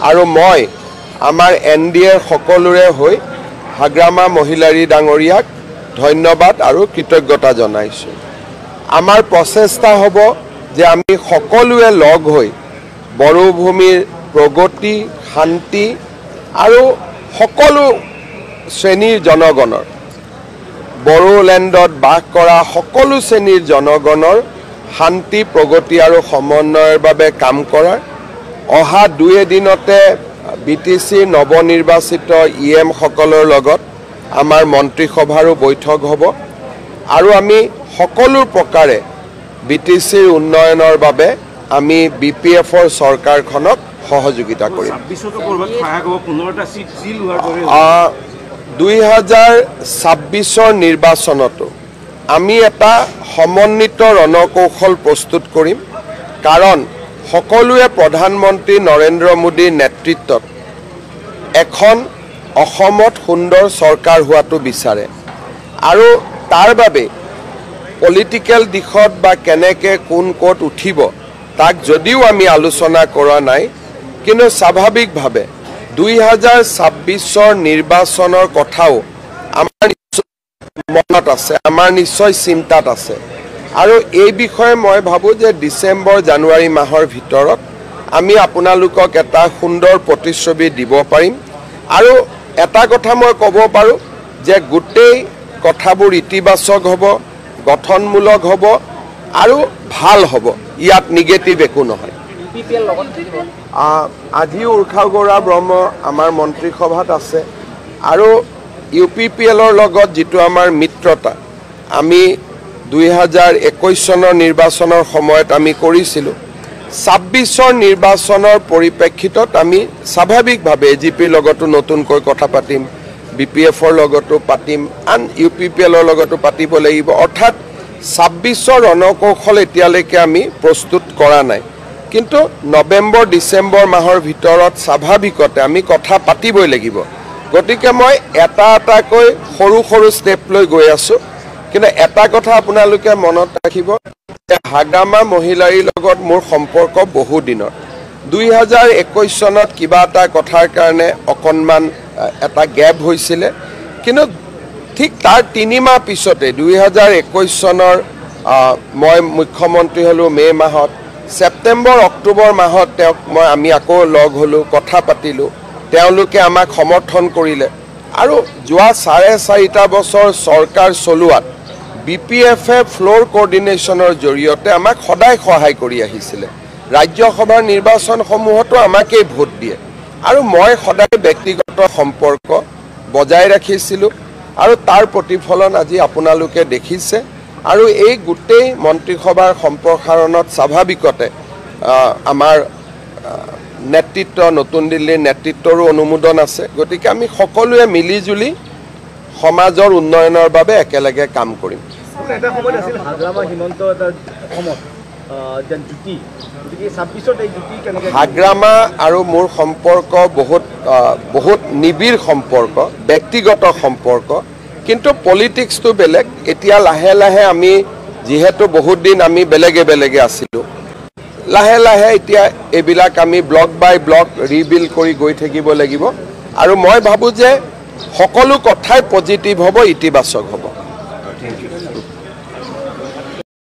আৰু মই আমাৰ NDAৰ সকলোৰে হৈ হাগ্ৰামা মহিলাৰী ডাঙৰীয়াক ধন্যবাদ আৰু কৃতজ্ঞতা জনাইছোঁ। আমাৰ প্ৰচেষ্টা হ'ব যে আমি সকলোৱে লগ হৈ বড়োভূমিৰ প্ৰগতি, শান্তি আৰু সকলো শ্ৰেণীৰ জনগণৰ বড়োলেণ্ডত বাস কৰা সকলো শ্ৰেণীৰ জনগণৰ শান্তি, প্ৰগতি আৰু সমন্বয়ৰ বাবে কাম কৰাৰ অহা 2 এদিনতে BTC নৱনিৰ্বাচিত EM সকলৰ লগত আমাৰ মন্ত্ৰীসভাৰো বৈঠক হ'ব আৰু আমি সকলো প্ৰকাৰে BTCৰ উন্নয়নৰ বাবে আমি BPFৰ চৰকাৰখনক সহযোগিতা কৰিম। 2026 নিৰ্বাচনতো আমি এটা সমন্বিত ৰণকৌশল প্ৰস্তুত কৰিম, কাৰণ সকলোৱে প্ৰধানমন্ত্ৰী নৰেন্দ্ৰ মোদীৰ নেতৃত্বত এখন অসমত সুন্দৰ চৰকাৰ হোৱাটো বিচাৰে আৰু তাৰ বাবে পলিটিকেল দিশত বা কেনেকৈ কোন ক'ত উঠিব তাক যদিও আমি আলোচনা কৰা নাই, কিন্তু স্বাভাৱিকভাৱে 2026 নিৰ্বাচনৰ কথাও আমাৰ মনত আছে, আমাৰ নিশ্চয় চিন্তাত আছে আৰু এই বিষয়ে মই ভাবোঁ যে ডিচেম্বৰ জানুৱাৰী মাহৰ ভিতৰত আমি আপোনালোকক এটা সুন্দৰ প্ৰতিশ্ৰুতি দিব পাৰিম আৰু এটা কথা মই ক'ব পাৰোঁ যে গোটেই কথাবোৰ ইতিবাচক হ'ব, গঠনমূলক হ'ব আৰু ভাল হ'ব, ইয়াত নিগেটিভ একো নহয়। আজি উৰ্খাগৌৰা ব্ৰহ্ম আমাৰ মন্ত্ৰীসভাত আছে আৰু UPPLৰ লগত যিটো আমাৰ মিত্ৰতা আমি 2021 চনৰ নিৰ্বাচনৰ সময়ত আমি কৰিছিলোঁ, 26 নিৰ্বাচনৰ পৰিপ্ৰেক্ষিতত আমি স্বাভাৱিকভাৱে AGPৰ লগতো নতুনকৈ কথা পাতিম, BPFৰ লগতো পাতিম, আন UPPLৰ লগতো পাতিব লাগিব। অৰ্থাৎ 26 ৰণকৌশল এতিয়ালৈকে আমি প্ৰস্তুত কৰা নাই, কিন্তু নৱেম্বৰ ডিচেম্বৰ মাহৰ ভিতৰত স্বাভাৱিকতে আমি কথা পাতিবই লাগিব। গতিকে মই এটা এটাকৈ সৰু সৰু ষ্টেপ লৈ গৈ আছোঁ, কিন্তু এটা কথা আপোনালোকে মনত ৰাখিব যে হাগ্ৰামা মহিলাৰীৰ লগত মোৰ সম্পৰ্ক বহু দিনৰ। 2021 চনত কিবা এটা কথাৰ কাৰণে অকণমান এটা গেপ হৈছিলে, কিন্তু ঠিক তাৰ 3 মাহ পিছতে 2021 চনৰ মই মুখ্যমন্ত্ৰী হ'লোঁ মে' মাহত, ছেপ্টেম্বৰ অক্টোবৰ মাহত আমি আকৌ লগ হ'লোঁ, কথা পাতিলোঁ, তেওঁলোকে আমাক সমৰ্থন কৰিলে আৰু যোৱা 4.5 বছৰ চৰকাৰ চলোৱাত BPFে ফ্ল'ৰ কোঅৰ্ডিনেশ্যনৰ জৰিয়তে আমাক সদায় সহায় কৰি আহিছিলে। ৰাজ্যসভাৰ নিৰ্বাচনসমূহতো আমাকেই ভোট দিয়ে আৰু মই সদায় ব্যক্তিগত সম্পৰ্ক বজাই ৰাখিছিলোঁ আৰু তাৰ প্ৰতিফলন আজি আপোনালোকে দেখিছে আৰু এই গোটেই মন্ত্ৰীসভাৰ সম্প্ৰসাৰণত স্বাভাৱিকতে আমাৰ নেতৃত্ব, নতুন দিল্লীৰ নেতৃত্বৰো অনুমোদন আছে। গতিকে আমি সকলোৱে মিলিজুলি সমাজৰ উন্নয়নৰ বাবে একেলগে কাম কৰিম। হাগ্ৰামা আৰু মোৰ সম্পৰ্ক বহুত নিবিড় সম্পৰ্ক, ব্যক্তিগত সম্পৰ্ক, কিন্তু পলিটিক্সটো বেলেগ। এতিয়া লাহে লাহে আমি যিহেতু বহুত দিন আমি বেলেগে বেলেগে আছিলোঁ, লাহে লাহে এতিয়া এইবিলাক আমি ব্লক বাই ব্লক ৰিবিল্ড কৰি গৈ থাকিব লাগিব আৰু মই ভাবোঁ যে সকলো কথাই পজিটিভ হ'ব, ইতিবাচক হ'ব।